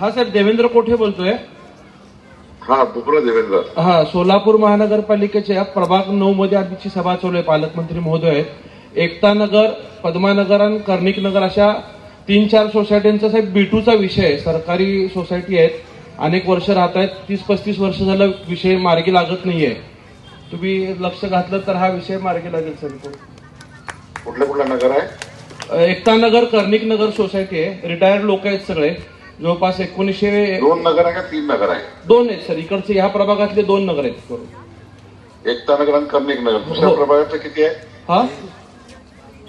हा साहेब देवेंद्र कोठे बोलतोय. हा बुकरा देवेंद्र. हा सोलापूर महानगरपालिकेच्या प्रभाग 9 मध्ये आजची सभा चालू आहे. पालकमंत्री महोदय आहेत. एकता नगर, पद्मानगर आणि कर्णिक नगर अशा 3-4 सोसायट्यांचा साहेब B2चा विषय आहे. सरकारी सोसायटी आहेत, अनेक वर्ष राहत आहेत. 30-35 वर्ष झालं विषय मार्गी लागत नाहीये. तुम्ही लक्ष घातलं तर हा विषय मार्गी लागेल सर. कुठलं नगर आहे? एकता नगर, कर्णिक नगर सोसायटी आहे. रिटायर्ड लोक आहेत सगळे, जवळपास 1900. 2 नगर आहे का 3 नगर आहे? 2 आहेत सर. इकडचे ह्या प्रभागातले 2 नगर आहेत करून. एकता नगर आणि कर्णिक नगर. दुसऱ्या प्रभागाचं किती आहे? हा,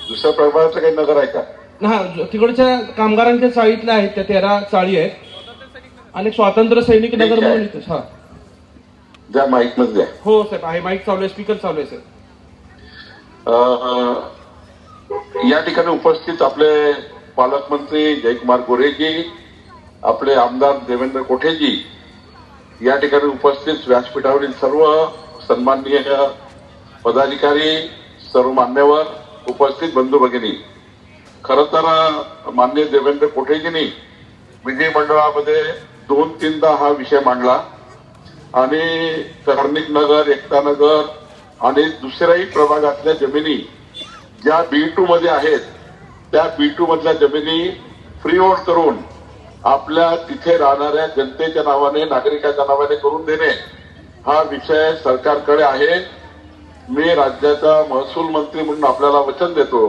दुसऱ्या प्रभागाचं काही नगर आहे का? हा तिकडच्या कामगारांच्या चाळीतल्या आहेत, त्या 13 चाळी आहेत. आणि स्वातंत्र्य सैनिक नगर म्हणून इथं. हा ज्या माईक मध्ये द्या. हो साहेब आहे. माईक चालू आहे, स्पीकर चालू आहे सर. या ठिकाणी उपस्थित आपले पालकमंत्री जयकुमार गोरेजी, आपले आमदार देवेंद्र कोठेजी, या ठिकाणी उपस्थित व्यासपीठावरील सर्व सन्माननीय पदाधिकारी, सर्व मान्यवर, उपस्थित बंधू भगिनी. खरं तर माननीय देवेंद्र कोठेजींनी विधिमंडळामध्ये 2-3दा हा विषय मांडला आणि कर्णिक नगर, एकता नगर आणि दुसऱ्याही प्रभागातल्या जमिनी ज्या B2 मध्ये आहेत त्या B2 मधल्या जमिनी फ्री होल्ड करून आपल्या तिथे राहणाऱ्या जनतेच्या नावाने, नागरिकाच्या नावाने करून देणे हा विषय सरकारकडे आहे. मी राज्याचा महसूल मंत्री म्हणून आपल्याला वचन देतो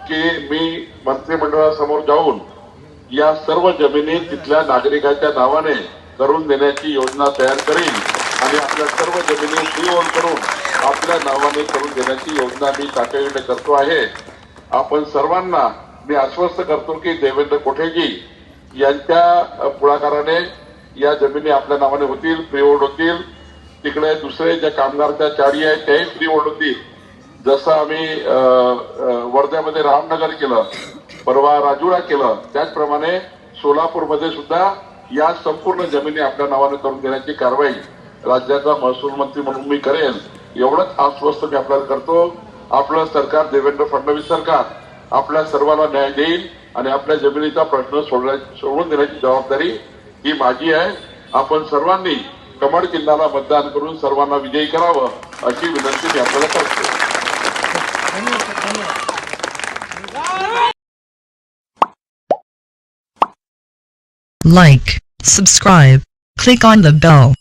की मी मंत्रिमंडळासमोर जाऊन या सर्व जमिनी तिथल्या नागरिकाच्या नावाने करून देण्याची योजना तयार करीन आणि आपल्या सर्व जमिनी फ्री होल्ड करून आपल्या नावाने करून देण्याची योजना मी तातडीने करतो आहे. आपण सर्वांना मी आश्वस्त करतो की देवेंद्र कोठेजी यांच्या पुढाकाराने या जमिनी आपल्या नावाने होतील, फ्री होल्ड होतील. तिकडे दुसरे ज्या कामगारच्या चाळी आहेत त्याही फ्री होल्ड होतील. जसं आम्ही वर्ध्यामध्ये रामनगर केलं, परवा राजुरा केलं, त्याचप्रमाणे सोलापूरमध्ये सुद्धा या संपूर्ण जमिनी आपल्या नावाने करून देण्याची कारवाई राज्याचा महसूल मंत्री म्हणून मी करेन. एवढंच आश्वस्त मी आपल्याला करतो. आपलं सरकार, देवेंद्र फडणवीस सरकार, आपल्या सर्वांना न्याय देईल आणि आपल्या जमिनीचा प्रश्न सोडवून देण्याची जबाबदारी ही माझी आहे. आपण सर्वांनी कमळ चिन्हाला मतदान करून सर्वांना विजयी करावं अशी विनंती मी आपल्याला करतो. Like, subscribe, click on the bell.